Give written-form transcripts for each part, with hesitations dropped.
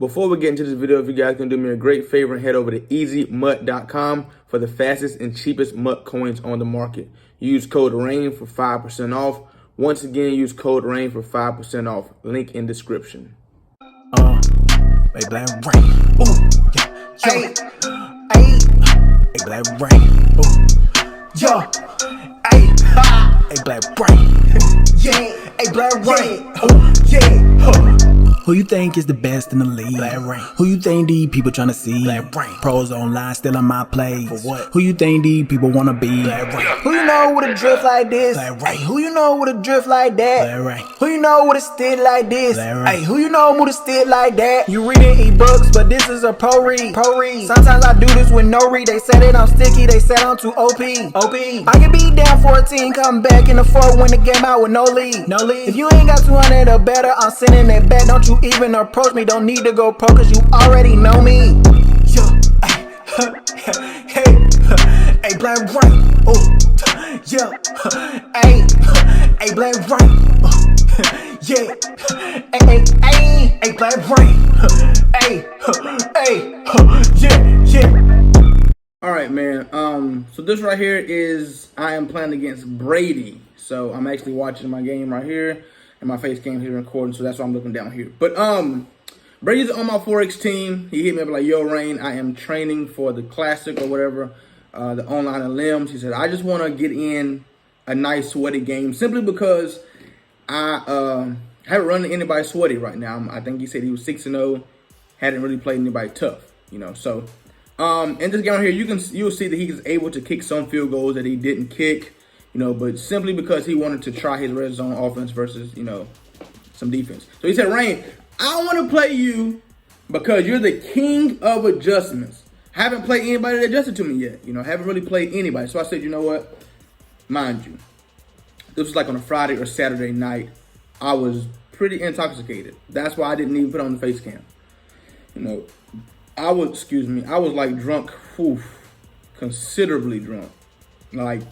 Before we get into this video, if you guys can do me a great favor and head over to easymut.com for the fastest and cheapest MUT coins on the market. Use code RAIN for 5% off. Once again, use code RAIN for 5% off. Link in description. Hey, Blackreign. Ooh, yeah. Hey, Blackreign. Ooh, yo. Hey, Blackreign. Yeah. Hey, Blackreign. Ooh, yeah. Who you think is the best in the league? Blackreign. Who you think these people tryna see? Blackreign. Pros online still on my plays. For what? Who you think these people wanna be? Blackreign. Who you know with a drift like this? Blackreign. Who you know with a drift like that? Blackreign. Who you know with a stick like this? Hey, who you know with a stick like that? You reading ebooks, but this is a pro read. Sometimes I do this with no read. They said it I'm sticky, they said I'm too OP. I can be down 14, come back in the 4, win the game out with no lead. If you ain't got 200 or better, I'm sending it back. Don't you even approach me, don't need to go pro, cause you already know me. Yo, hey, Blackreign, oh, yeah, hey, Blackreign, yeah, hey, Blackreign, yeah. All right, man. So this right here is I am playing against Brady. So I'm actually watching my game right here. And my face cam here recording, so that's why I'm looking down here. But Brady's on my Forex team. He hit me up like, yo, Rain, I am training for the classic or whatever, the online limbs. He said, I just want to get in a nice sweaty game simply because I haven't run into anybody sweaty right now. I think he said he was 6-0, hadn't really played anybody tough, you know. So in this game right here, you'll see that he was able to kick some field goals that he didn't kick. You know, but simply because he wanted to try his red zone offense versus, you know, some defense. So he said, Rain, I want to play you because you're the king of adjustments. Haven't played anybody that adjusted to me yet. You know, haven't really played anybody. So I said, you know what? Mind you, this was like on a Friday or Saturday night. I was pretty intoxicated. That's why I didn't even put on the face cam. You know, I was like drunk, considerably drunk. Like,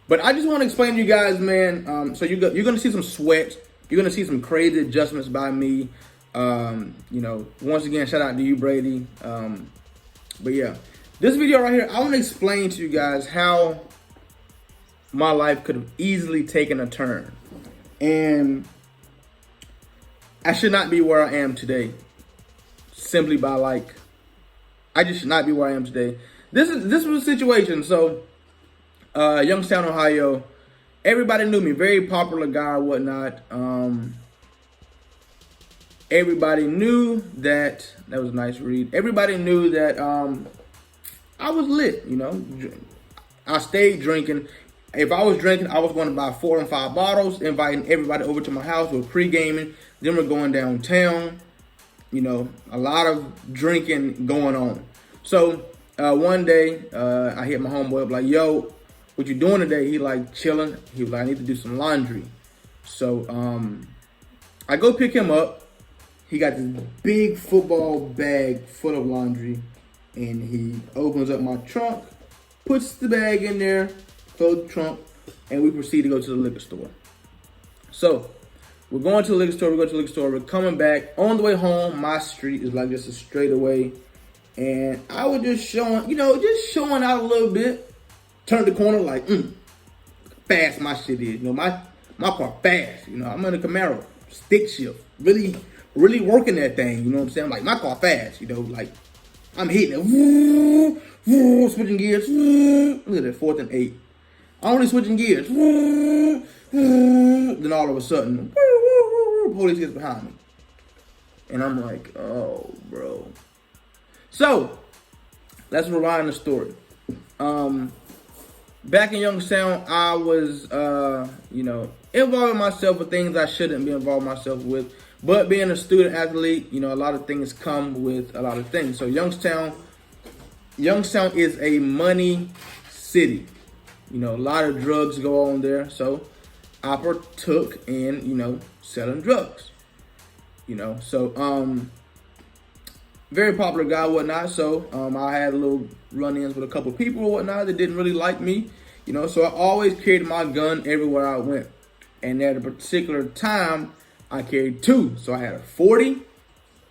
but I just want to explain to you guys, man, so you're going to see some sweat. You're going to see some crazy adjustments by me. You know, once again, shout out to you, Brady. But yeah, this video right here, I want to explain to you guys how my life could have easily taken a turn. And I should not be where I am today. Simply by like, I just should not be where I am today. This was a situation, so... Youngstown, Ohio. Everybody knew me. Very popular guy, whatnot. Everybody knew that was a nice read. Everybody knew that I was lit. You know, I stayed drinking. If I was drinking, I was going to buy 4 and 5 bottles, inviting everybody over to my house. We're pre-gaming. Then we're going downtown. You know, a lot of drinking going on. So one day, I hit my homeboy up like, yo, what you doing today? He like chilling. He was like, I need to do some laundry. So I go pick him up. He got this big football bag full of laundry. And he opens up my trunk, puts the bag in there, closes the trunk, and we proceed to go to the liquor store. So we're going to the liquor store, we're coming back. On the way home, my street is like just a straightaway. And I was just showing, you know, showing out a little bit. Turned the corner like, fast my shit is. You know, my car fast. You know, I'm in a Camaro, stick shift. Really working that thing. You know what I'm saying? Like, my car fast. You know, like, I'm hitting it. Switching gears. Look at that, 4th and 8. I'm only switching gears. Then all of a sudden, police gets behind me. And I'm like, oh, bro. So, let's rewind the story. Back in Youngstown, I was, you know, involving myself with things I shouldn't be involved myself with. But being a student athlete, you know, a lot of things come with a lot of things. So Youngstown is a money city. You know, a lot of drugs go on there. So I partook in, you know, selling drugs. You know, so very popular guy, whatnot. So I had a little run-ins with a couple people or whatnot that didn't really like me. You know, so I always carried my gun everywhere I went. And at a particular time, I carried 2. So I had a 40.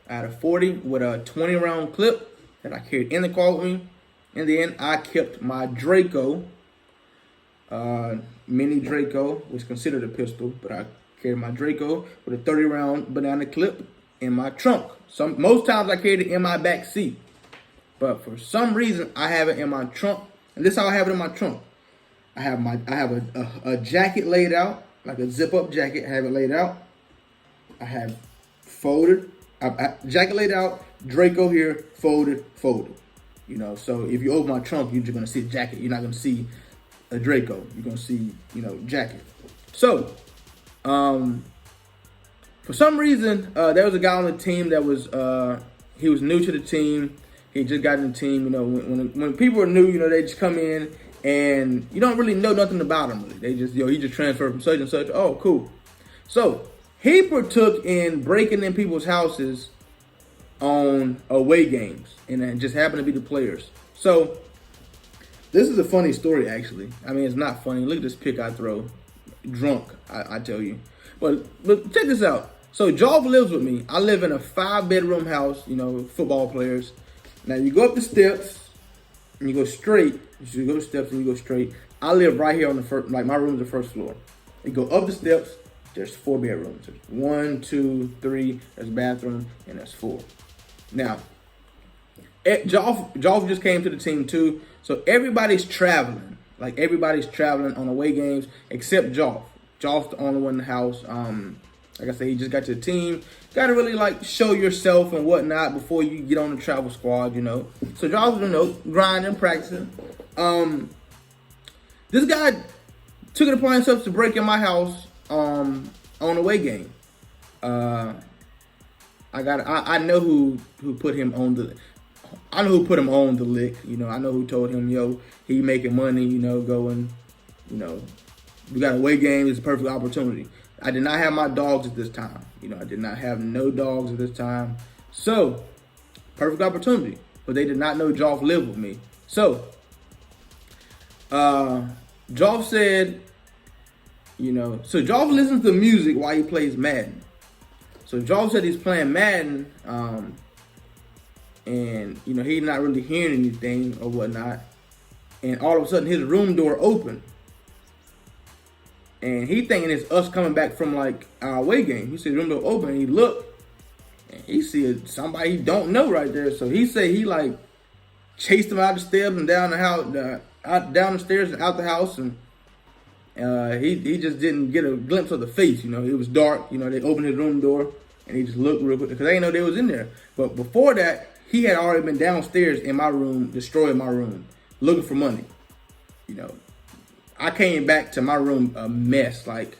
I had a 40 with a 20-round clip that I carried in the car with me. And then I kept my Draco, mini Draco, which is considered a pistol, but I carried my Draco with a 30-round banana clip in my trunk. Most times I carried it in my back seat, but for some reason I have it in my trunk. And this is how I have it in my trunk. I have a jacket laid out, like a zip-up jacket. I have it laid out. I have folded, jacket laid out, Draco here, folded. You know, so if you open my trunk, you're just gonna see a jacket. You're not gonna see a Draco. You're gonna see, you know, jacket. So, for some reason, there was a guy on the team that was, he was new to the team. He just got in the team. You know, when people are new, you know, they just come in and you don't really know nothing about them. Really. They just, he just transferred from such and such. Oh, cool. So he partook in breaking in people's houses on away games, and it just happened to be the players. So this is a funny story, actually. I mean, it's not funny. Look at this pick I throw. Drunk, I tell you. But check this out. So Joff lives with me. I live in a 5-bedroom house, you know, football players. Now you go up the steps and you go straight. You go to steps and you go straight. I live right here on the first, like my room is the first floor. You go up the steps, there's 4 bedrooms. There's 1, 2, 3, there's a bathroom, and there's 4. Now, Joff just came to the team too, so everybody's traveling. Like everybody's traveling on away games except Joff. Joff's the only one in the house. Like I said, he just got to the team. Got to really like show yourself and whatnot before you get on the travel squad, you know. So Joff, you know, grinding, practicing. This guy took it upon himself to break in my house on away game. I know who put him on the. I know who put him on the lick. You know, I know who told him, yo, he making money. You know, going. You know, we got away game. It's a perfect opportunity. I did not have my dogs at this time. You know, I did not have no dogs at this time. So, perfect opportunity. But they did not know Joff lived with me. So, Joff said, you know, so Joff listens to music while he plays Madden. So Joff said he's playing Madden, and you know he's not really hearing anything or whatnot. And all of a sudden his room door opened, and he thinking it's us coming back from like our away game. He said room door open, and he looked, and he see somebody he don't know right there. So he said he like chased him out the steps and down the house, down the stairs and out the house, and he just didn't get a glimpse of the face. You know, it was dark. You know, they opened his room door and he just looked real quick because they didn't know they was in there. But before that, he had already been downstairs in my room, destroying my room, looking for money. You know, I came back to my room a mess. Like,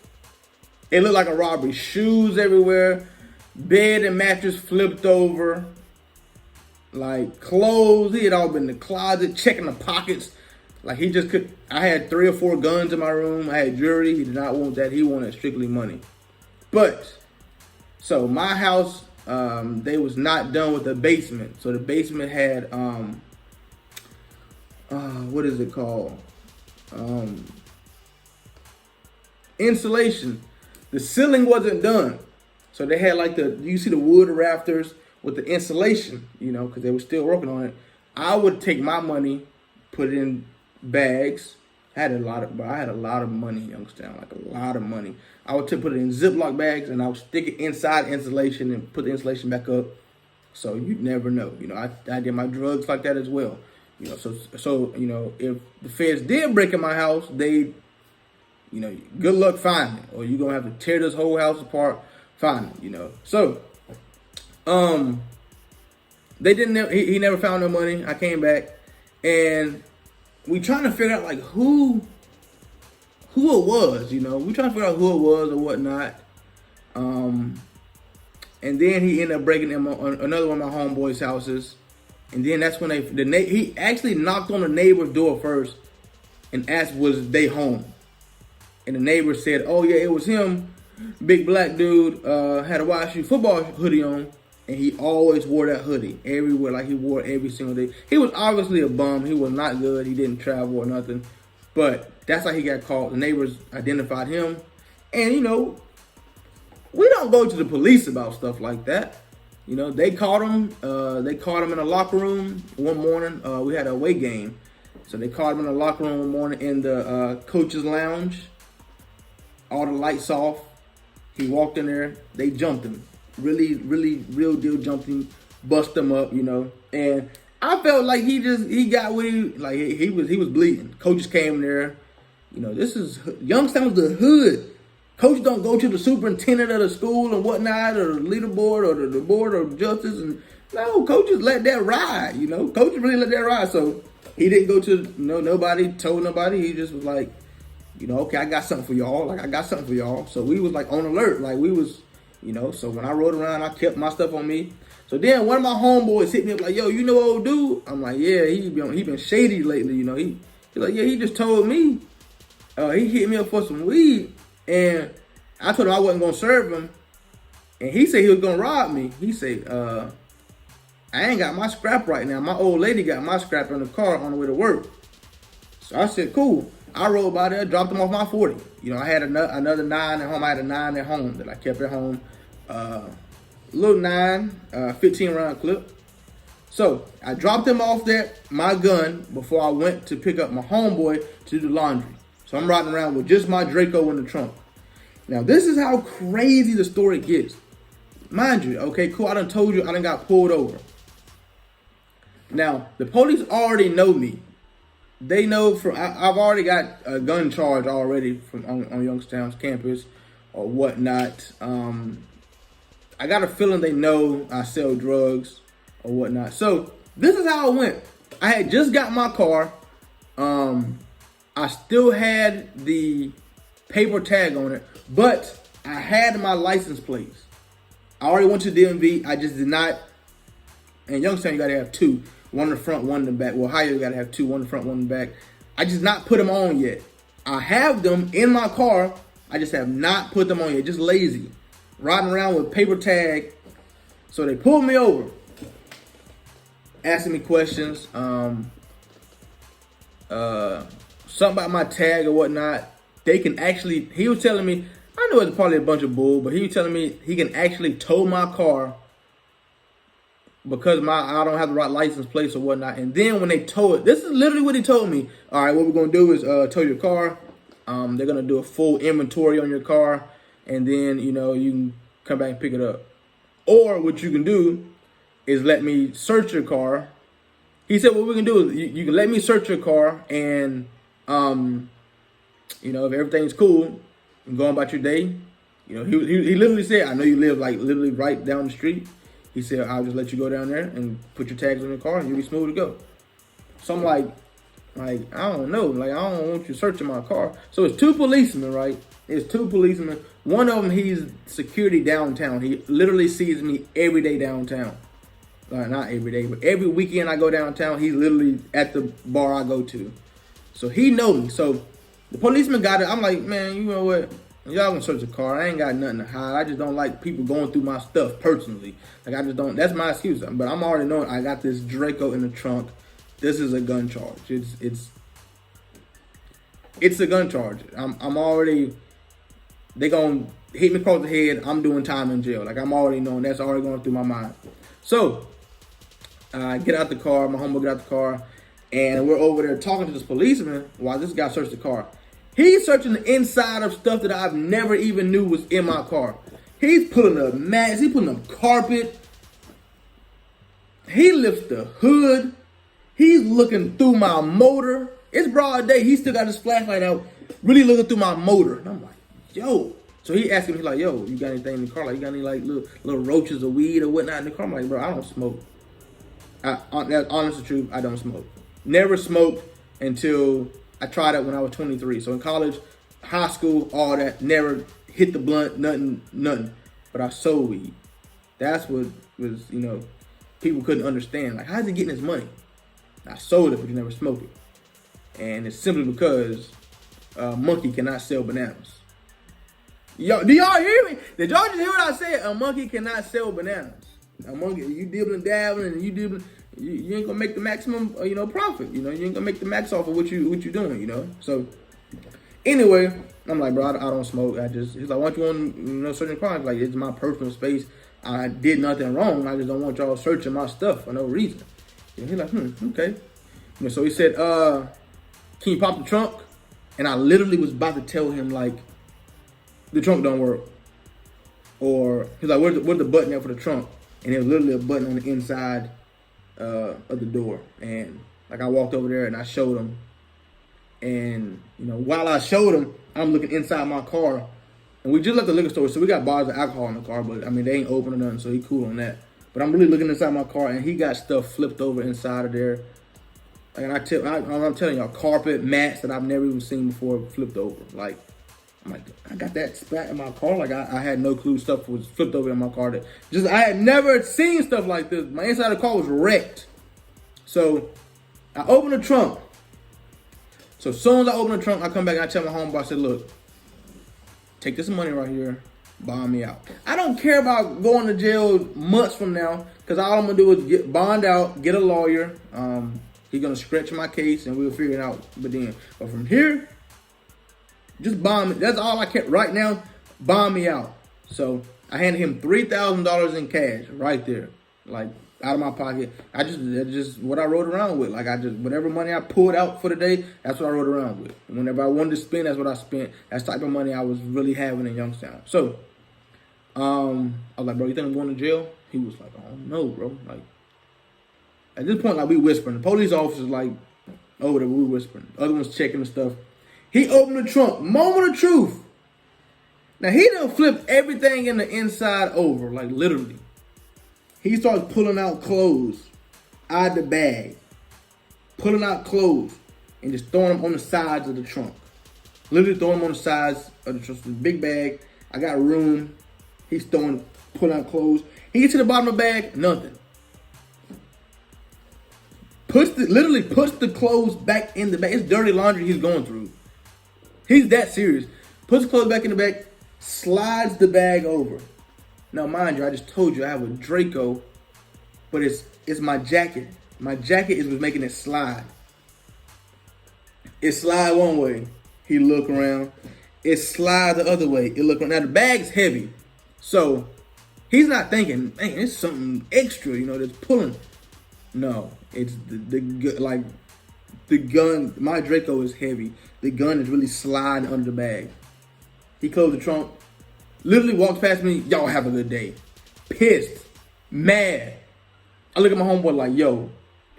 it looked like a robbery. Shoes everywhere, bed and mattress flipped over, like clothes. He had all been in the closet, checking the pockets. Like he just could. I had 3 or 4 guns in my room. I had jewelry. He did not want that. He wanted strictly money. But so my house, they was not done with the basement. So the basement had what is it called? Insulation. The ceiling wasn't done. So they had like you see the wood rafters with the insulation, you know, because they were still working on it. I would take my money, put it in bags. I had a lot of money in Youngstown, like a lot of money. I would put it in Ziploc bags and I would stick it inside insulation and put the insulation back up. So you never know. You know, I did my drugs like that as well. You know, so you know, if the feds did break in my house, they, you know, good luck finding it, or you're gonna have to tear this whole house apart, find it. You know, so they didn't. He never found no money. I came back and we trying to figure out like who it was, you know. We trying to figure out who it was or whatnot. And then he ended up breaking in another one of my homeboys' houses. And then that's when he actually knocked on the neighbor's door first and asked was they home. And the neighbor said, oh yeah, it was him. Big black dude, had a YSU football hoodie on. And he always wore that hoodie everywhere, like he wore it every single day. He was obviously a bum. He was not good. He didn't travel or nothing. But that's how he got caught. The neighbors identified him. And, you know, We don't go to the police about stuff like that. You know, they caught him. They caught him in a locker room one morning. We had a away game, so they caught him in the locker room one morning in the coach's lounge. All the lights off. He walked in there. They jumped him. Really, real deal jumped him. Bust him up. You know, and I felt like he got what he was bleeding. Coaches came in there. You know, this is Youngstown was the hood. Coach don't go to the superintendent of the school and whatnot, or the leaderboard, or the board of justice, and no, coaches let that ride. You know, coaches really let that ride. So he didn't go to nobody, told nobody. He just was like, you know, okay, I got something for y'all. Like I got something for y'all. So we was like on alert. Like we was, you know. So when I rode around, I kept my stuff on me. So then one of my homeboys hit me up like, yo, you know old dude? I'm like, yeah, he been shady lately. You know, he's like, yeah, he just told me. He hit me up for some weed. And I told him I wasn't going to serve him. And he said he was going to rob me. He said, I ain't got my scrap right now. My old lady got my scrap in the car on the way to work. So I said, cool. I rode by there, dropped him off my 40. You know, I had another 9 at home. I had a 9 at home that I kept at home. Little 9, 15 round clip. So I dropped him off there, my gun, before I went to pick up my homeboy to do the laundry. So I'm riding around with just my Draco in the trunk. Now, this is how crazy the story gets. Mind you, okay, cool, I done told you I done got pulled over. Now, the police already know me. They know I've already got a gun charge already from on Youngstown's campus or whatnot. I got a feeling they know I sell drugs or whatnot. So, this is how it went. I had just got my car. I still had the paper tag on it, but I had my license plates. I already went to DMV. I just did not. In Youngstown, you got to have 2. One in the front, one in the back. Well, Ohio, you got to have 2. One in the front, one in the back. I just not put them on yet. I have them in my car. I just have not put them on yet. Just lazy. Riding around with paper tag. So they pulled me over. Asking me questions. Something about my tag or whatnot. They can actually, he was telling me, I know it's probably a bunch of bull, but he was telling me he can actually tow my car because I don't have the right license plates or whatnot. And then when they tow it, this is literally what he told me. All right, what we're going to do is tow your car. They're going to do a full inventory on your car. And then, you know, you can come back and pick it up. Or what you can do is let me search your car. He said, what we can do is you can let me search your car and, you know, if everything's cool, and go about your day. You know, he literally said, I know you live like literally right down the street. He said, I'll just let you go down there and put your tags on your car and you'll be smooth to go. So I'm like, I don't know. Like, I don't want you searching my car. So it's 2 policemen, right? It's 2 policemen. One of them, he's security downtown. He literally sees me every day downtown. Not every day, but every weekend I go downtown, he's literally at the bar I go to. So he knows me. So the policeman got it. I'm like, man, you know what? Y'all can search the car. I ain't got nothing to hide. I just don't like people going through my stuff personally. Like, I just don't. That's my excuse. But I'm already knowing I got this Draco in the trunk. This is a gun charge. It's a gun charge. I'm already. They gonna hit me across the head. I'm doing time in jail. Like, I'm already knowing. That's already going through my mind. So I get out the car. My homeboy get out the car, and we're over there talking to this policeman while this guy searched the car. He's searching the inside of stuff that I've never even knew was in my car. He's pulling up mats. He's pulling up carpet. He lifts the hood. He's looking through my motor. It's broad day. He still got his flashlight out, really looking through my motor. And I'm like, yo. So he asking me like, yo, you got anything in the car? Like, you got any like little roaches of weed or whatnot in the car? I'm like, bro, I don't smoke. That's honest the truth. I don't smoke. Never smoked until I tried it when I was 23. So in college, high school, all that, never hit the blunt, nothing. But I sold weed. That's what was, you know, people couldn't understand. Like, how's he getting his money? I sold it, but you never smoked it. And it's simply because a monkey cannot sell bananas. Yo, do y'all hear me? Did y'all just hear what I said? A monkey cannot sell bananas. A monkey, you dibbling, dabbling, and you dibbling, you ain't gonna make the maximum, you know, profit. You know, you ain't gonna make the max off of what you doing. You know. So, anyway, I'm like, bro, I don't smoke. He's like, why don't you want searching crimes? Like, it's my personal space. I did nothing wrong. I just don't want y'all searching my stuff for no reason. And he's like, okay. So he said, can you pop the trunk? And I literally was about to tell him, like, the trunk don't work. Or he's like, where's the button there for the trunk? And there was literally a button on the inside of the door. And like I walked over there and I showed him. And while I showed him, I'm looking inside my car. And we just left the liquor store, so we got bottles of alcohol in the car. But I mean, they ain't open or nothing, so he cool on that. But I'm really looking inside my car, and he got stuff flipped over inside of there. And I'm telling y'all, carpet, mats that I've never even seen before flipped over. Like, I'm like, I got that spat in my car. Like, I had no clue stuff was flipped over in my car. I had never seen stuff like this. My inside of the car was wrecked. So I opened the trunk. So as soon as I open the trunk, I come back and I tell my homeboy, I said, look, take this money right here, bond me out. I don't care about going to jail months from now, because all I'm going to do is bond out, get a lawyer. He's going to stretch my case, and we'll figure it out. But from here, just bond me. That's all I care right now, bond me out. So I handed him $3,000 in cash right there, like out of my pocket. That's just what I rode around with. Like, whatever money I pulled out for the day, that's what I rode around with. Whenever I wanted to spend, that's what I spent. That's the type of money I was really having in Youngstown. So I was like, bro, you think I'm going to jail? He was like, oh no, bro. Like, at this point, like, we whispering. The police officers, like, over there, we whispering. The other ones checking the stuff. He opened the trunk. Moment of truth. Now, he done flipped everything in the inside over, like, literally. He starts pulling out clothes out of the bag. Pulling out clothes and just throwing them on the sides of the trunk. Literally throwing them on the sides of the trunk. It's a big bag. I got room. He's pulling out clothes. He gets to the bottom of the bag, nothing. Literally puts the clothes back in the bag. It's dirty laundry he's going through. He's that serious. Puts the clothes back in the bag, slides the bag over. Now, mind you, I just told you I have a Draco, but it's my jacket. My jacket is what's making it slide. It slide one way. He look around. It slide the other way. It look around. Now, the bag's heavy. So, he's not thinking, man, it's something extra, that's pulling. No, it's the gun. My Draco is heavy. The gun is really sliding under the bag. He closed the trunk. Literally walks past me. Y'all have a good day. Pissed. Mad. I look at my homeboy like, yo,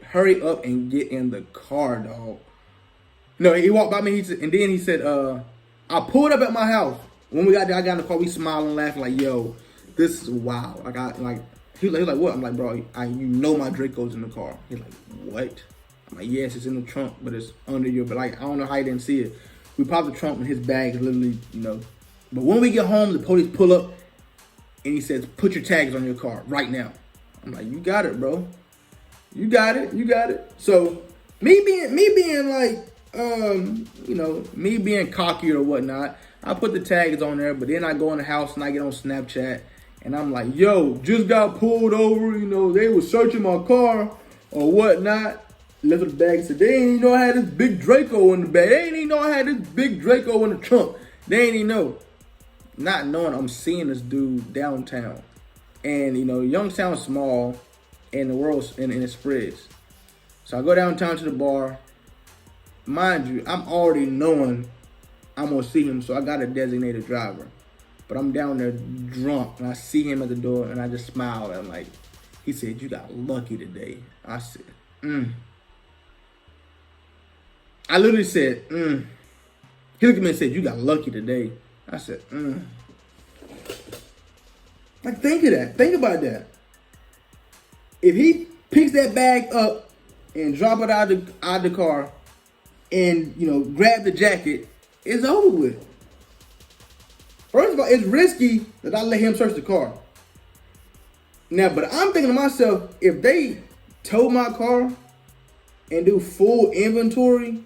hurry up and get in the car, dog. No, he walked by me, and then he said, I pulled up at my house. When we got there, I got in the car, we smiling, laughing, like, yo, this is wild. He was like, what? I'm like, bro, my Draco's in the car. He's like, what? I'm like, yes, it's in the trunk, but it's under your, but like, I don't know how you didn't see it. We popped the trunk, and his bag is literally, But when we get home, the police pull up, and he says, put your tags on your car right now. I'm like, you got it, bro. You got it. So me being like, me being cocky or whatnot, I put the tags on there, but then I go in the house and I get on Snapchat, and I'm like, yo, just got pulled over, they were searching my car or whatnot. Left the bag and said, they ain't even know I had this big Draco in the bag. They ain't even know I had this big Draco in the trunk. They ain't even know. Not knowing I'm seeing this dude downtown. And, Youngstown's small, and the world's, and it spreads. So I go downtown to the bar. Mind you, I'm already knowing I'm going to see him, so I got a designated driver. But I'm down there drunk, and I see him at the door, and I just smile at him like, he said, you got lucky today. I said, I literally said, He looked at me and said, you got lucky today. I said, Like, think of that. Think about that. If he picks that bag up and drop it out of the car and, grab the jacket, it's over with. First of all, it's risky that I let him search the car. Now, but I'm thinking to myself, if they tow my car and do full inventory,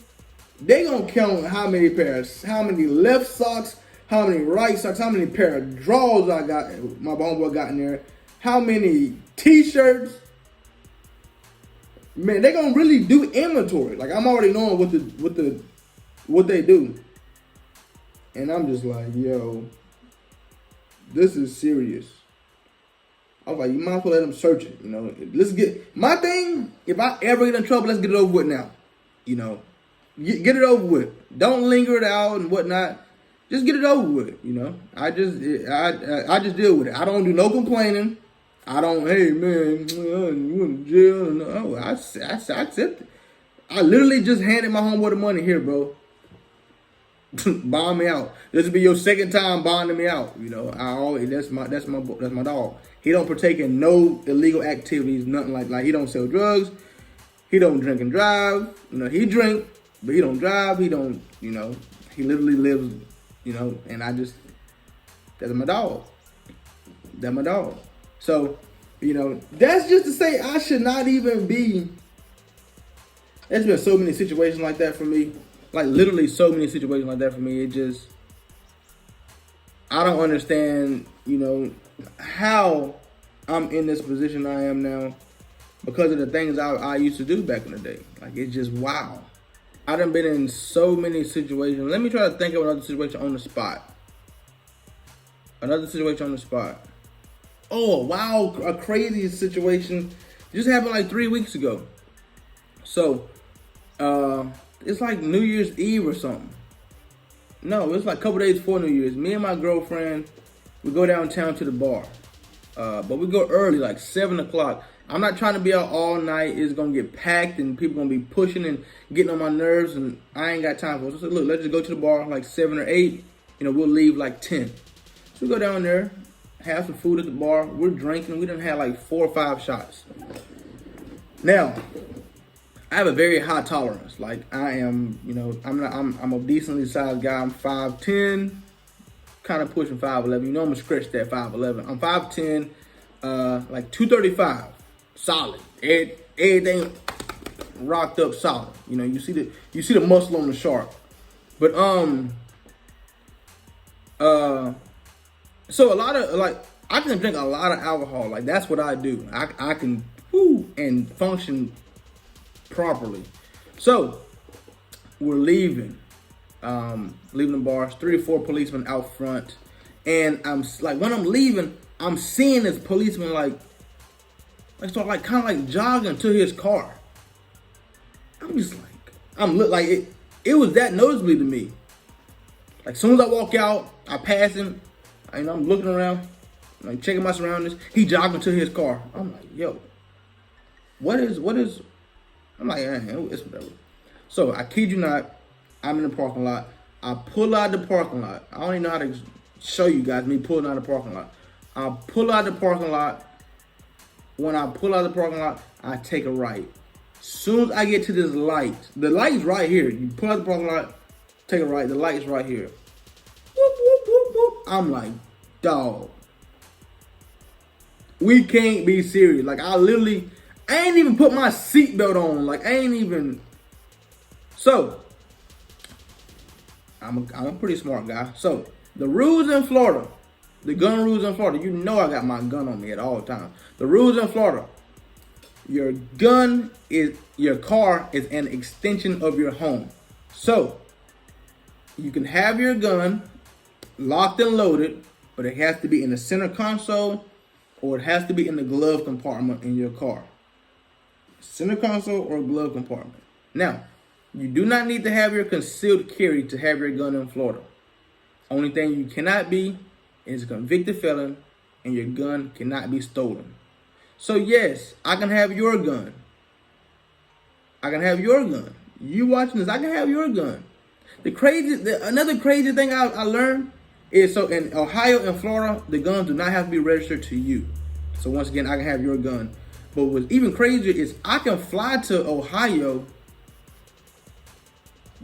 they gonna count how many left socks, how many right socks, how many pair of drawers I got, my homeboy got in there, how many t-shirts. Man, they gonna really do inventory. Like, I'm already knowing what they do. And I'm just like, yo, this is serious. I was like, you might as well let them search it, you know. Let's get, my thing, if I ever get in trouble, let's get it over with now. You know, get it over with. Don't linger it out and whatnot. Just get it over with, you know. I just deal with it. I don't do no complaining. I don't, hey, man, you went to jail. No, I accept it. I literally just handed my homeboy the money. Here, bro. Bond me out. This will be your second time bonding me out. You know, I always, that's my dog. He don't partake in no illegal activities, nothing like he don't sell drugs. He don't drink and drive. You know, he drink, but he don't drive. He don't, you know, he literally lives, you know, and that's my dog. That's my dog. So, you know, that's just to say I should not even be. There's been so many situations like that for me. Like, literally so many situations like that for me. It just, I don't understand, you know, how I'm in this position I am now because of the things I used to do back in the day. Like, it's just wow. I done been in so many situations. Let me try to think of another situation on the spot. Another situation on the spot. Oh, wow, a crazy situation. Just happened like 3 weeks ago. So, it's like New Year's Eve or something. No, it's like a couple days before New Year's. Me and my girlfriend, we go downtown to the bar. But we go early, like 7 o'clock. I'm not trying to be out all night. It's going to get packed and people going to be pushing and getting on my nerves. And I ain't got time for it. So I said, look, let's just go to the bar like 7 or 8. You know, we'll leave like 10. So we go down there, have some food at the bar. We're drinking. We done had like 4 or 5 shots. Now, I have a very high tolerance. Like, I am, you know, I'm a decently sized guy. I'm 5'10", kind of pushing 5'11". You know I'm gonna stretch that 5'11". I'm 5'10", like 235, solid. Everything rocked up solid. You know, you see the muscle on the shark. But so a lot of, like, I can drink a lot of alcohol. Like, that's what I do. I can and function properly. So we're leaving the bars, 3 or 4 policemen out front, and I'm like, when I'm leaving, I'm seeing this policeman like start like kind of like jogging to his car. I'm just like, it was that noticeably to me. Like, as soon as I walk out, I pass him, and I'm looking around, like checking my surroundings. He jogging to his car. I'm like, yo, what is? I'm like, it's whatever. So I kid you not, I'm in the parking lot. I pull out the parking lot. I don't even know how to show you guys me pulling out the parking lot. I pull out the parking lot. When I pull out the parking lot, I take a right. Soon as I get to this light, the light's right here. You pull out the parking lot, take a right. The light's right here. Whoop, whoop, whoop, whoop. I'm like, dog, we can't be serious. Like, I ain't even put my seatbelt on. Like, I ain't even. So, I'm a pretty smart guy. So, the rules in Florida, the gun rules in Florida, you know I got my gun on me at all times. The rules in Florida, your car is an extension of your home. So, you can have your gun locked and loaded, but it has to be in the center console or it has to be in the glove compartment in your car. Center console or glove compartment. Now, you do not need to have your concealed carry to have your gun in Florida. Only thing you cannot be is a convicted felon, and your gun cannot be stolen. So yes, I can have your gun. I can have your gun. You watching this, I can have your gun. Another crazy thing I learned is, so in Ohio and Florida, the guns do not have to be registered to you. So once again, I can have your gun. But what's even crazier is I can fly to Ohio,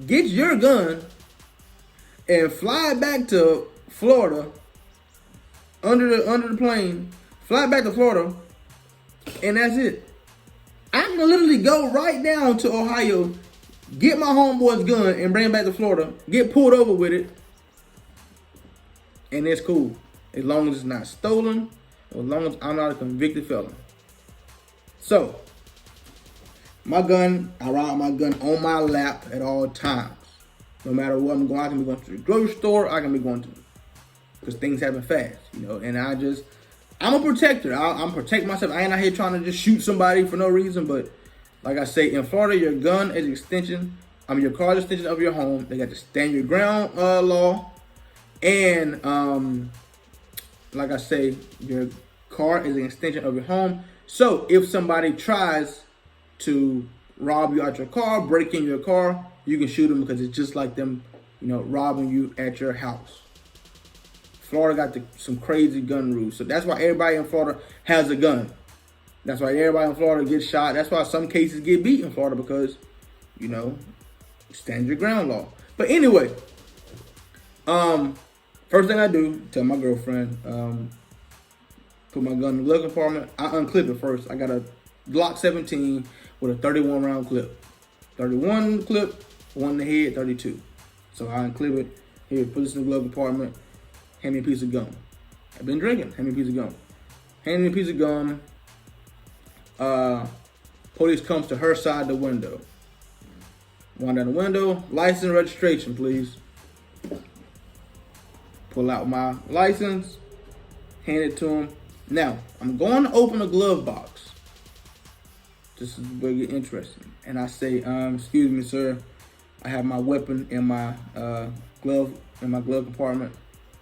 get your gun, and fly back to Florida under the plane, fly back to Florida, and that's it. I can literally go right down to Ohio, get my homeboy's gun, and bring it back to Florida, get pulled over with it, and it's cool. As long as it's not stolen, as long as I'm not a convicted felon. So, my gun, I ride my gun on my lap at all times. No matter what I'm going, I can be going to the grocery store. I can be going to, because things happen fast, you know. And I'm a protector. I'm protect myself. I ain't out here trying to just shoot somebody for no reason. But like I say, in Florida, your gun is extension. Your car is extension of your home. They got the stand your ground law, and like I say, your car is an extension of your home. So if somebody tries to rob you out your car, break in your car, you can shoot them because it's just like them, you know, robbing you at your house. Florida got some crazy gun rules. So that's why everybody in Florida has a gun. That's why everybody in Florida gets shot. That's why some cases get beat in Florida because, you know, stand your ground law. But anyway, first thing I do, tell my girlfriend, put my gun in the glove compartment. I unclip it first. I got a Glock 17 with a 31 round clip. 31 clip, 1 in the head, 32. So I unclip it. Here, put this in the glove compartment. Hand me a piece of gum. I've been drinking. Hand me a piece of gum. Hand me a piece of gum. Police comes to her side of the window. One down the window. License and registration, please. Pull out my license. Hand it to him. Now, I'm going to open a glove box. This is where it gets interesting. And I say, excuse me, sir. I have my weapon in my glove compartment.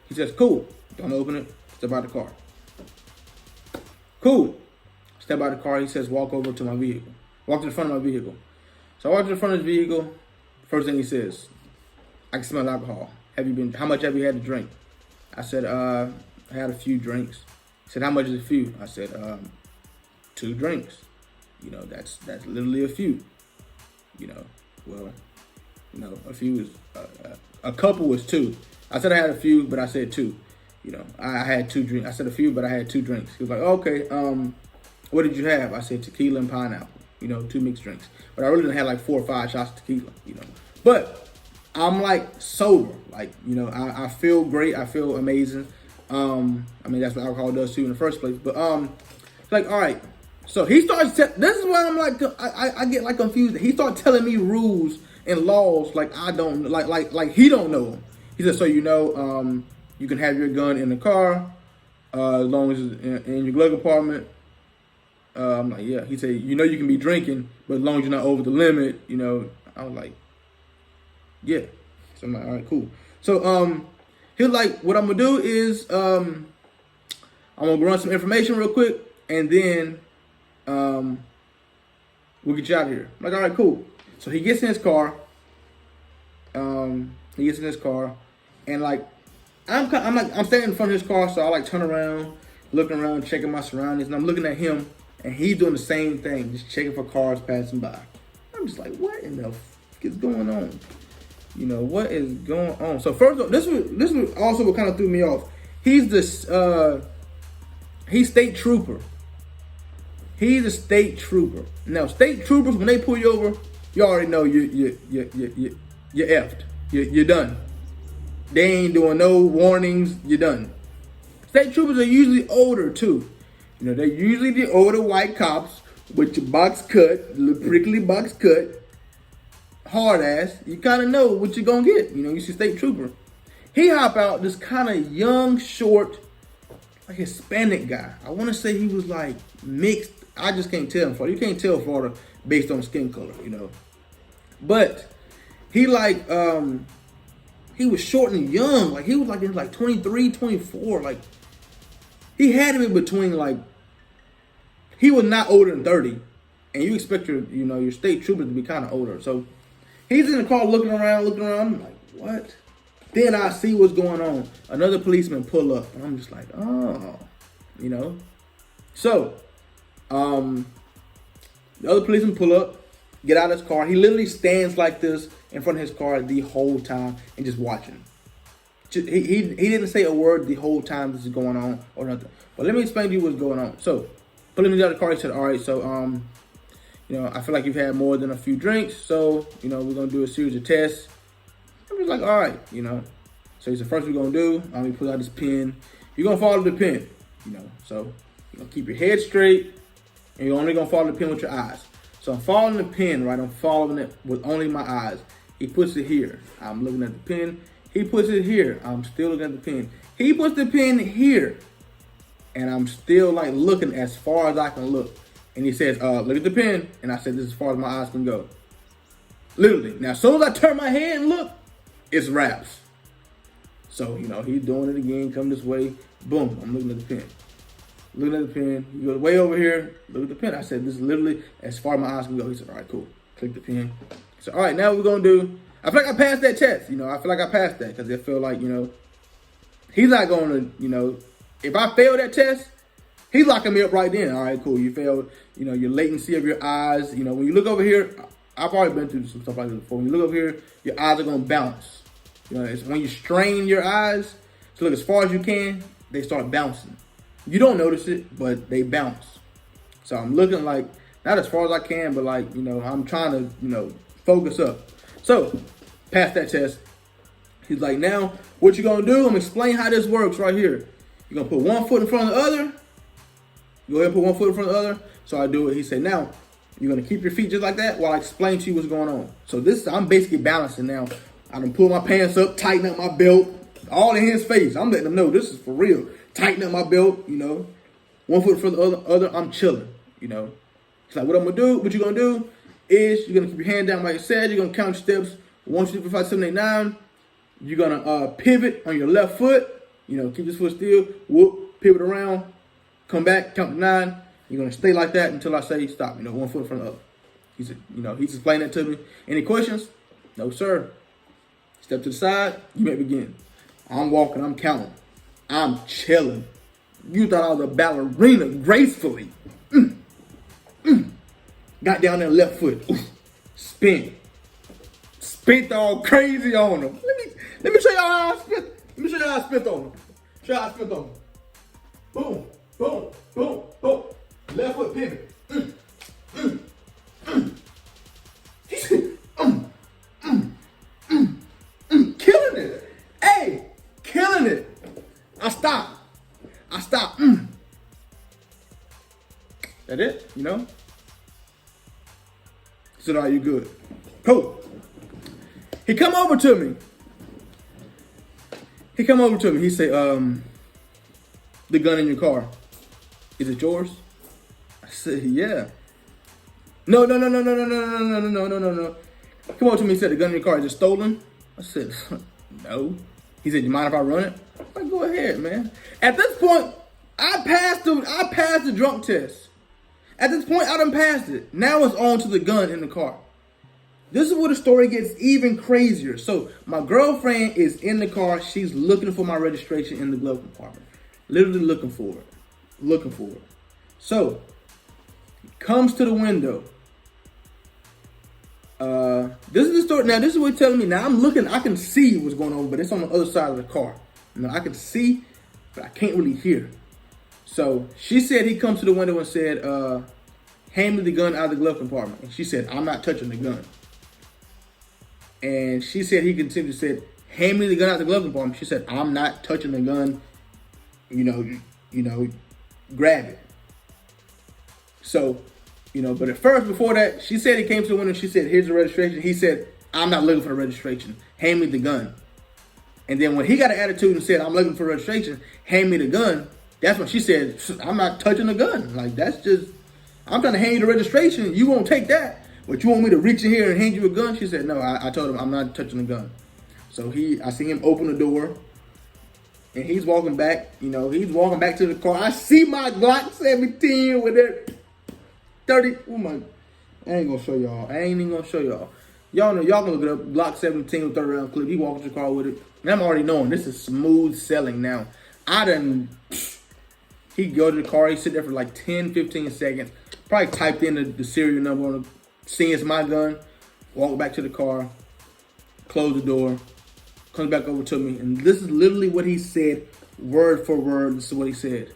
He says, cool. Don't open it. Step out of the car. Cool. Step out of the car. He says, walk over to my vehicle. Walk to the front of my vehicle. So I walk to the front of his vehicle. First thing he says, I can smell alcohol. How much have you had to drink? I said, I had a few drinks. He said, how much is a few? I said, 2 drinks. You know, that's literally a few. You know, well, you know, a few is, a couple was 2. I said I had a few, but I said 2. You know, I had 2 drinks. I said a few, but I had 2 drinks. He was like, okay, what did you have? I said tequila and pineapple. You know, 2 mixed drinks. But I really done had like 4 or 5 shots of tequila, you know. But I'm like sober. Like, you know, I feel great. I feel amazing. I mean, that's what alcohol does too in the first place. But like, all right. So he starts, this is why I'm like, I get like confused. He started telling me rules and laws like I don't, like he don't know them. He said, so you know, you can have your gun in the car as long as it's in your glove compartment. I'm like, yeah. He said, you know, you can be drinking, but as long as you're not over the limit, you know. I was like, yeah. So I'm like, all right, cool. So he was like, what I'm gonna do is I'm gonna run some information real quick, and then we'll get you out of here. I'm like, all right, cool. So he gets in his car. And like, I'm standing in front of his car, so I like turn around, looking around, checking my surroundings, and I'm looking at him, and he's doing the same thing, just checking for cars passing by. I'm just like, what in the f is going on? You know, what is going on? So first of all, this was also what kind of threw me off. He's state trooper. He's a state trooper. Now, state troopers, when they pull you over, you already know you're effed. You're done. They ain't doing no warnings. You're done. State troopers are usually older too. You know, they're usually the older white cops with your box cut, the little prickly box cut, hard ass. You kind of know what you're gonna get. You know, you see state trooper. He hop out this kind of young, short, like Hispanic guy. I want to say he was like mixed. I just can't tell in Florida. You can't tell Florida based on skin color, you know. But he like, he was short and young. Like he was like in like 23, 24. Like he had to be between like, he was not older than 30. And you expect your state trooper to be kind of older. So he's in the car looking around. I'm like, what? Then I see what's going on. Another policeman pull up. And I'm just like, oh, you know. So, the other policeman pull up, get out of his car. He literally stands like this in front of his car the whole time and just watching. He didn't say a word the whole time this is going on or nothing. But let me explain to you what's going on. So, pulling me out of the car, he said, all right, so, you know, I feel like you've had more than a few drinks. So, you know, we're going to do a series of tests. I'm just like, all right, you know. So he said, first we're going to do, he pulled out his pen. You're going to follow the pen, you know. So, you're going to keep your head straight. And you're only going to follow the pen with your eyes. So I'm following the pen, right? I'm following it with only my eyes. He puts it here. I'm looking at the pin. He puts it here. I'm still looking at the pin. He puts the pin here. And I'm still like looking as far as I can look. And he says, look at the pin. And I said, this is as far as my eyes can go. Literally. Now, as soon as I turn my head and look, it's wraps. So, you know, he's doing it again. Come this way. Boom. I'm looking at the pin. Looking at the pin. He goes way over here. Look at the pin. I said, this is literally as far as my eyes can go. He said, all right, cool. Click the pin. So, all right, now what we're going to do. I feel like I passed that test. You know, I feel like I passed that because I feel like, you know, he's not going to, you know, if I fail that test, he's locking me up right then. All right, cool. You failed, you know, your latency of your eyes. You know, when you look over here, I've already been through some stuff like this before. When you look over here, your eyes are going to bounce. You know, it's when you strain your eyes to look as far as you can, they start bouncing. You don't notice it, but they bounce. So I'm looking like, not as far as I can, but like, you know, I'm trying to, you know, focus up. So, pass that test. He's like, now, what you gonna do? I'm gonna explain how this works right here. You're gonna put one foot in front of the other. Go ahead and put one foot in front of the other. So I do it. He said, now, you're gonna keep your feet just like that while I explain to you what's going on. So this, I'm basically balancing now. I done pull my pants up, tighten up my belt, all in his face. I'm letting him know this is for real. Tighten up my belt, you know. One foot in front of the other, I'm chilling, you know. It's like, what I'm gonna do, what you're gonna do is you're gonna keep your hand down like I said. You're gonna count your steps. 1, 2, 3, 4, 5, 7, 8, 9. You're gonna pivot on your left foot. You know, keep this foot still. Whoop, pivot around, come back, count to 9. You're gonna stay like that until I say stop. You know, one foot in front of the other. He said, you know, he's explaining that to me. Any questions? No, sir. Step to the side. You may begin. I'm walking. I'm counting. I'm chilling. You thought I was a ballerina gracefully. Got down there left foot. Spin. Spit all crazy on him. Let me show y'all how I spit. Let me show y'all how I spit on him. Show y'all how I spit on him. Boom, boom, boom, boom. Left foot pivot. Killing it. Hey, killing it. I stop. That it? You know? He said, all right, you good. Cool. He come over to me. He say, the gun in your car, is it yours? I said, yeah. No. Come over to me. He said, the gun in your car, is it stolen? I said, no. He said, you mind if I run it? I'm like, go ahead, man. At this point, I passed the drunk test. At this point, I done passed it. Now it's on to the gun in the car. This is where the story gets even crazier. So my girlfriend is in the car. She's looking for my registration in the glove compartment. Literally looking for it. So comes to the window. This is the story. Now this is what he's telling me. Now I'm looking. I can see what's going on, but it's on the other side of the car. You know, I can see, but I can't really hear. So she said he comes to the window and said, hand me the gun out of the glove compartment. And she said, I'm not touching the gun. And she said he continued, said, hand me the gun out of the glove compartment. She said, I'm not touching the gun. You know, grab it. So, you know, but at first, before that, she said he came to the window. She said, here's the registration. He said, I'm not looking for the registration. Hand me the gun. And then when he got an attitude and said, I'm looking for registration, hand me the gun, that's when she said, I'm not touching the gun. Like, that's just, I'm trying to hand you the registration. You won't take that. But you want me to reach in here and hand you a gun? She said, no, I told him I'm not touching the gun. So I see him open the door. And he's walking back. You know, he's walking back to the car. I see my Glock 17 with it. 30. Oh, my. I ain't going to show y'all. I ain't even going to show y'all. Y'all know, y'all can look it up. Glock 17 with 30 round clip. He walks to the car with it. And I'm already knowing this is smooth selling now. He go to the car. He sit there for like 10, 15 seconds. Probably typed in the serial number on the, seeing it's my gun. Walk back to the car. Close the door. Comes back over to me. And this is literally what he said, word for word. This is what he said.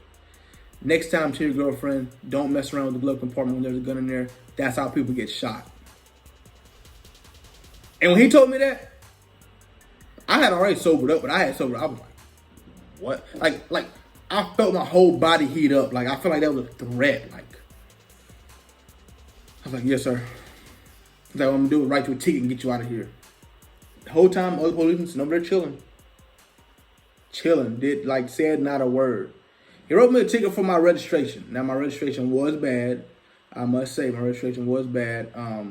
Next time to your girlfriend, don't mess around with the glove compartment when there's a gun in there. That's how people get shot. And when he told me that, I had already sobered up, but I was like, what? Like I felt my whole body heat up. Like, I felt like that was a threat. Like, I was like, yes, sir. He's like, what I'm gonna do is write you a ticket and get you out of here. The whole time, other policemen sitting over there chilling. Said not a word. He wrote me a ticket for my registration. Now, my registration was bad. I must say, my registration was bad. I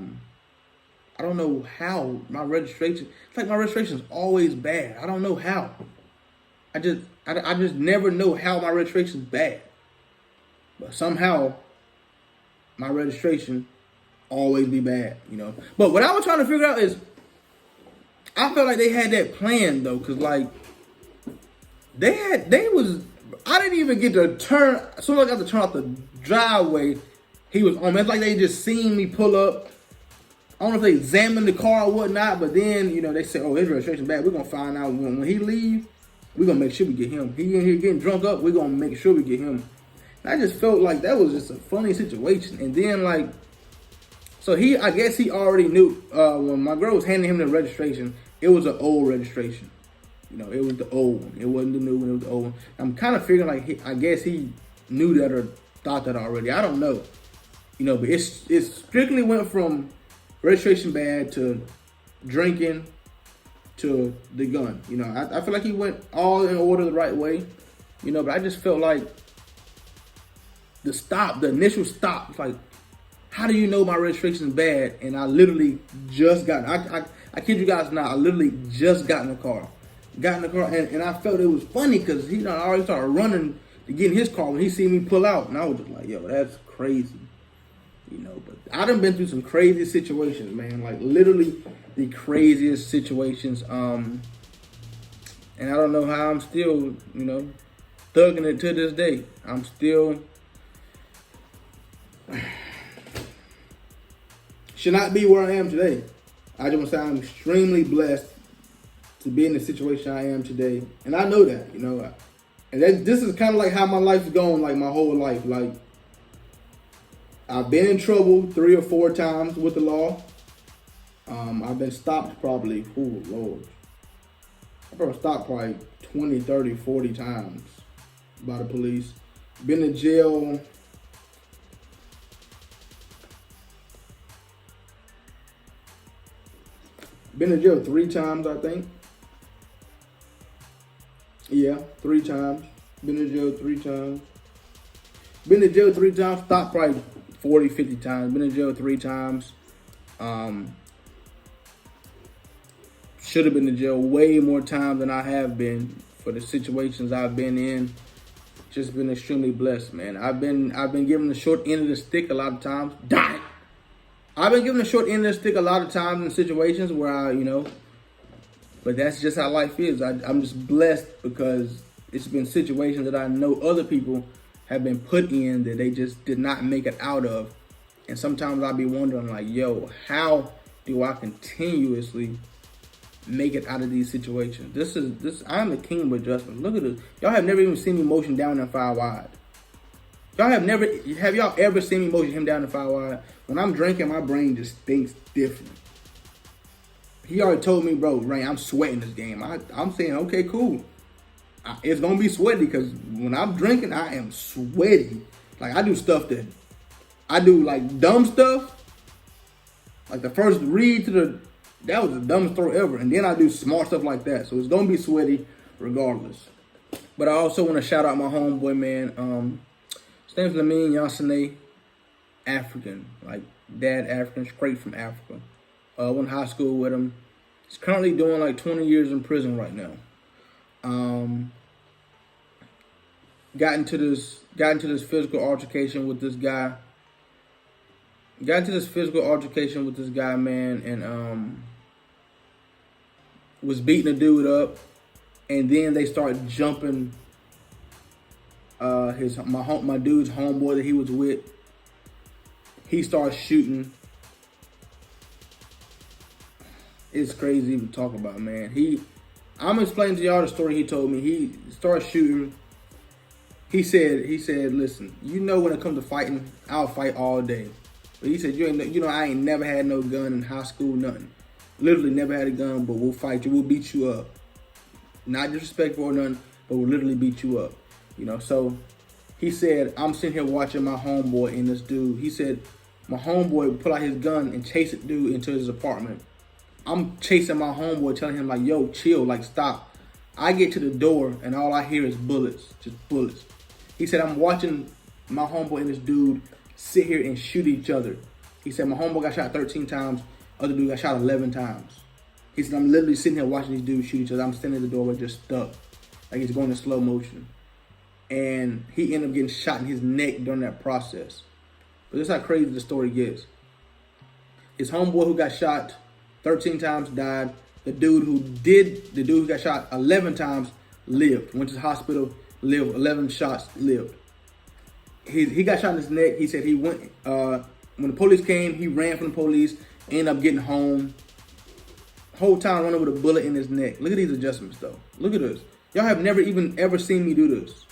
don't know how my registration, it's like my registration is always bad. I don't know how. I just never know how my registration is bad. But somehow, my registration always be bad, you know. But what I was trying to figure out is, I felt like they had that plan though, cause like I didn't even get to turn. As soon as I got to turn off the driveway, he was on me. It's like they just seen me pull up. I don't know if they examined the car or whatnot, but then, you know, they said, oh, his registration bad. We're gonna find out when he leave. We're gonna make sure we get him. He in here getting drunk up. We're gonna make sure we get him. And I just felt like that was just a funny situation. And then like, so I guess he already knew when my girl was handing him the registration, it was an old registration. You know, it was the old one. It wasn't the new one, it was the old one. I'm kind of figuring like, I guess he knew that or thought that already. I don't know. You know, but it strictly went from registration bad to drinking to the gun. You know, I feel like he went all in order the right way. You know, but I just felt like the initial stop, it's like, how do you know my registration is bad? And I literally just got, I kid you guys not, I literally just got in the car. And I felt it was funny because he already started running to get in his car when he seen me pull out. And I was just like, yo, that's crazy. You know, but I done been through some crazy situations, man. Like literally the craziest situations. And I don't know how I'm still, you know, thugging it to this day. I'm still should not be where I am today. I just want to say I'm extremely blessed to be in the situation I am today. And I know that, you know. And this is kind of like how my life's going, like my whole life. Like, I've been in trouble 3 or 4 times with the law. I've been stopped probably, oh Lord. I've been stopped probably 20, 30, 40 times by the police. Been in jail. Been in jail 3 times, I think. Yeah, 3 times. Been in jail 3 times. Been in jail 3 times. Stopped probably 40, 50 times. Been in jail 3 times. Should have been in jail way more times than I have been for the situations I've been in. Just been extremely blessed, man. I've been given the short end of the stick a lot of times. I've been given the short end of the stick a lot of times in situations where you know, but that's just how life is. I'm just blessed because it's been situations that I know other people have been put in that they just did not make it out of. And sometimes I'll be wondering like, yo, how do I continuously make it out of these situations? I'm the king of adjustment. Look at this. Y'all have never even seen me motion down and 5 wide. Have y'all ever seen me motion him down and 5 wide? When I'm drinking, my brain just thinks different. He already told me, bro, Rain, I'm sweating this game. I'm saying, okay, cool. It's going to be sweaty because when I'm drinking, I am sweaty. Like, I do like dumb stuff. Like the first read that was the dumbest throw ever. And then I do smart stuff like that. So it's going to be sweaty regardless. But I also want to shout out my homeboy, man. His name's Lamine Yassine, African. Like, dad African, straight from Africa. Went to high school with him. He's currently doing like 20 years in prison right now. Got into this physical altercation with this guy. Man, and was beating a dude up, and then they started jumping my dude's homeboy that he was with. He started shooting. It's crazy to even talk about, man. I'm explaining to y'all the story he told me. He started shooting. He said, listen, you know, when it comes to fighting, I'll fight all day. But he said, I ain't never had no gun in high school, nothing. Literally never had a gun, but we'll fight you. We'll beat you up. Not disrespectful or nothing, but we'll literally beat you up. You know, so he said, I'm sitting here watching my homeboy and this dude. He said, my homeboy would pull out his gun and chase the dude into his apartment. I'm chasing my homeboy, telling him like, yo, chill, like stop. I get to the door and all I hear is bullets, just bullets. He said, I'm watching my homeboy and this dude sit here and shoot each other. He said, my homeboy got shot 13 times, other dude got shot 11 times. He said, I'm literally sitting here watching these dudes shoot each other. I'm standing at the doorway just stuck, like he's going in slow motion. And he ended up getting shot in his neck during that process. But that's how crazy the story gets. His homeboy who got shot 13 times died. The dude who got shot 11 times lived. Went to the hospital, lived 11 shots, lived. He got shot in his neck. He said he went, when the police came, he ran from the police, ended up getting home. Whole time running with a bullet in his neck. Look at these adjustments though. Look at this. Y'all have never even ever seen me do this.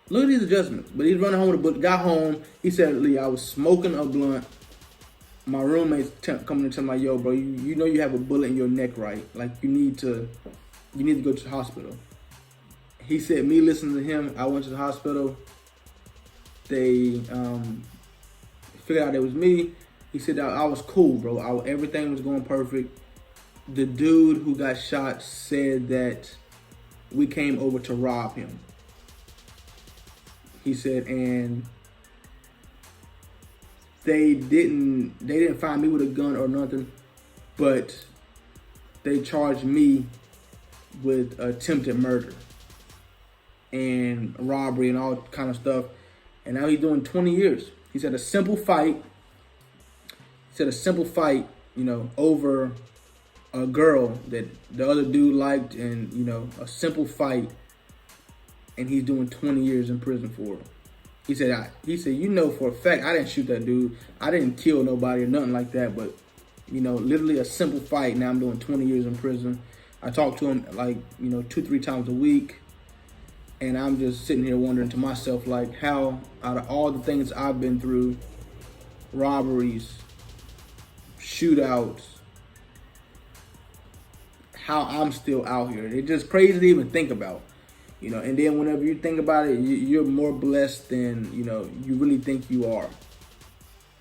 Look at these adjustments. But he's running home with a bullet. Got home. He said, Lee, I was smoking a blunt. My roommate's coming and telling me, yo, bro, you know you have a bullet in your neck, right? Like you need to go to the hospital. He said, me listening to him, I went to the hospital. They figured out it was me. He said I was cool, bro. Everything was going perfect. The dude who got shot said that we came over to rob him. He said, and they didn't find me with a gun or nothing, but they charged me with attempted murder and robbery and all kind of stuff. And now he's doing 20 years. He said a simple fight. You know, over a girl that the other dude liked, and you know, a simple fight, and he's doing 20 years in prison for it. He said, you know for a fact, I didn't shoot that dude. I didn't kill nobody or nothing like that, but you know, literally a simple fight. Now I'm doing 20 years in prison. I talk to him like, you know, 2-3 times a week. And I'm just sitting here wondering to myself, like, how out of all the things I've been through, robberies, shootouts, how I'm still out here. It's just crazy to even think about, you know. And then whenever you think about it, you're more blessed than, you know, you really think you are.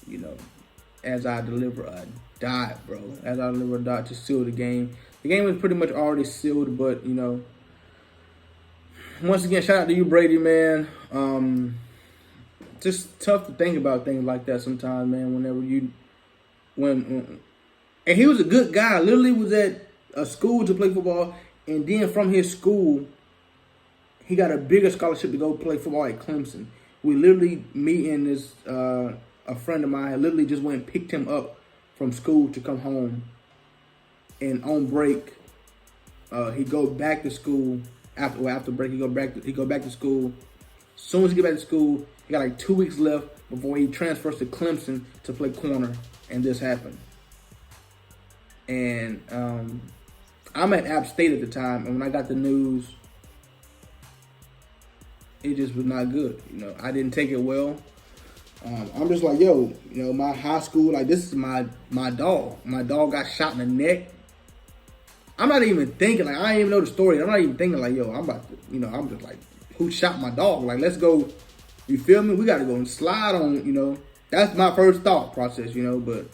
You know, as I deliver a dot, bro. As I deliver a dot to seal the game. The game was pretty much already sealed, but, you know, once again, shout out to you, Brady, man. Just tough to think about things like that sometimes, man. And he was a good guy. Literally was at a school to play football, and then from his school, he got a bigger scholarship to go play football at Clemson. We literally, me and this a friend of mine, literally just went and picked him up from school to come home. And on break, he go back to school. After break, he go back to school. As soon as he get back to school, he got like 2 weeks left before he transfers to Clemson to play corner, and this happened. And I'm at App State at the time, and when I got the news, it just was not good. You know, I didn't take it well. I'm just like, yo, you know, my high school, like, this is my dog. My dog got shot in the neck. I'm not even thinking, like, I didn't even know the story. I'm not even thinking, like, yo, I'm about to, you know, I'm just like, who shot my dog? Like, let's go, you feel me? We got to go and slide on, you know. That's my first thought process, you know. But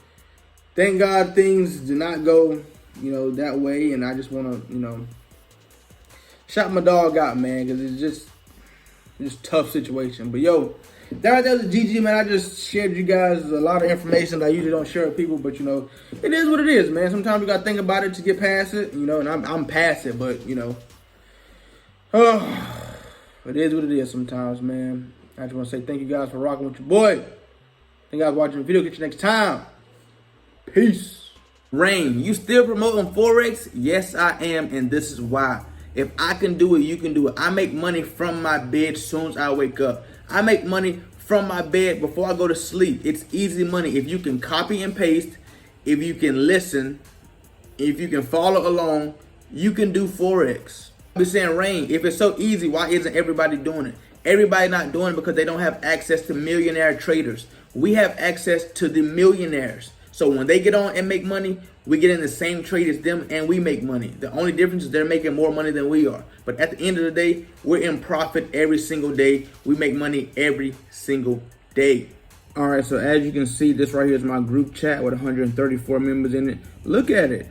thank God things did not go, you know, that way. And I just want to, you know, shout my dog out, man, because it's just tough situation. But, yo, that right there was GG, man. I just shared you guys a lot of information that I usually don't share with people, but, you know, it is what it is, man. Sometimes you got to think about it to get past it, you know, and I'm past it, but, you know, it is what it is sometimes, man. I just want to say thank you guys for rocking with your boy. Thank you guys for watching the video. Catch you next time. Peace. Rain, you still promoting Forex? Yes, I am, and this is why. If I can do it, you can do it. I make money from my bed as soon as I wake up. I make money from my bed before I go to sleep. It's easy money. If you can copy and paste, if you can listen, if you can follow along, you can do Forex. I'll be saying, Rain, if it's so easy, why isn't everybody doing it? Everybody not doing it because they don't have access to millionaire traders. We have access to the millionaires. So when they get on and make money, we get in the same trade as them and we make money. The only difference is they're making more money than we are. But at the end of the day, we're in profit every single day. We make money every single day. All right, so as you can see, this right here is my group chat with 134 members in it. Look at it.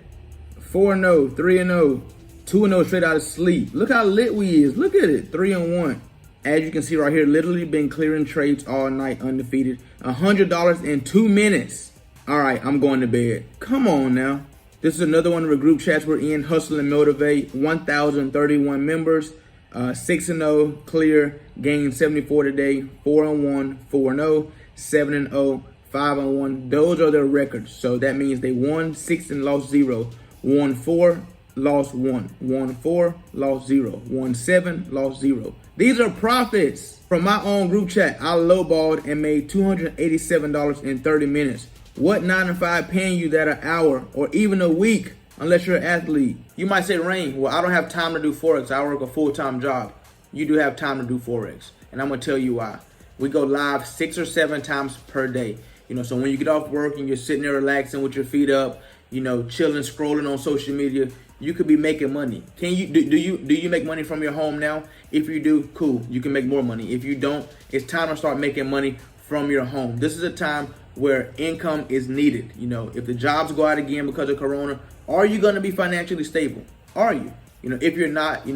4-0, 3-0, 2-0 straight out of sleep. Look how lit we is. Look at it, 3-1. As you can see right here, literally been clearing trades all night, undefeated. $100 in 2 minutes. All right, I'm going to bed. Come on now. This is another one of the group chats we're in, Hustle and Motivate. 1,031 members, 6-0, clear, gained 74 today, 4-1, 4-0, 7-0, 5-1. Those are their records. So that means they won 6 and lost 0. Won 4, lost 1. Won 4, lost 0. Won 7, lost 0. These are profits from my own group chat. I lowballed and made $287 in 30 minutes. What 9 to 5 paying you that an hour or even a week unless you're an athlete? You might say, Rain, well, I don't have time to do Forex. I work a full-time job. You do have time to do Forex. And I'm going to tell you why. We go live 6 or 7 times per day. You know, so when you get off work and you're sitting there relaxing with your feet up, you know, chilling, scrolling on social media, you could be making money. Can you do you make money from your home now? If you do, cool, you can make more money. If you don't, it's time to start making money from your home. This is a time where income is needed. You know, if the jobs go out again because of Corona, are you going to be financially stable? Are you? You know, if you're not,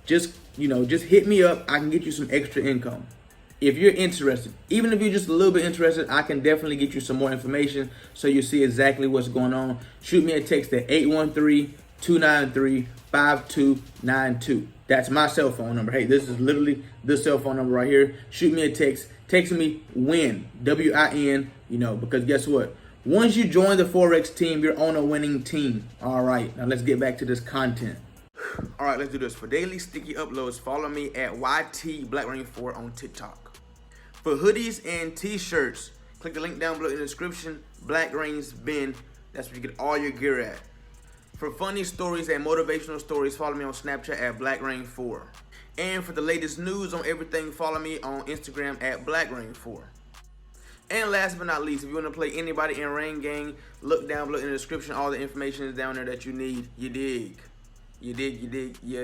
just hit me up. I can get you some extra income. If you're interested, even if you're just a little bit interested, I can definitely get you some more information so you see exactly what's going on. Shoot me a text at 813-293-5292. That's my cell phone number. Hey, this is literally the cell phone number right here. Shoot me a text. Text me WIN, W-I-N, because guess what? Once you join the Forex team, you're on a winning team. All right, now let's get back to this content. All right, let's do this. For daily sticky uploads, follow me at YT Blackreign4 on TikTok. For hoodies and t-shirts, click the link down below in the description. Blackraign's bin. That's where you get all your gear at. For funny stories and motivational stories, follow me on Snapchat at Blackreign4. And for the latest news on everything, follow me on Instagram at Blackreign4. And last but not least, if you want to play anybody in Rain Gang, look down below in the description. All the information is down there that you need. You dig. You dig, you dig, you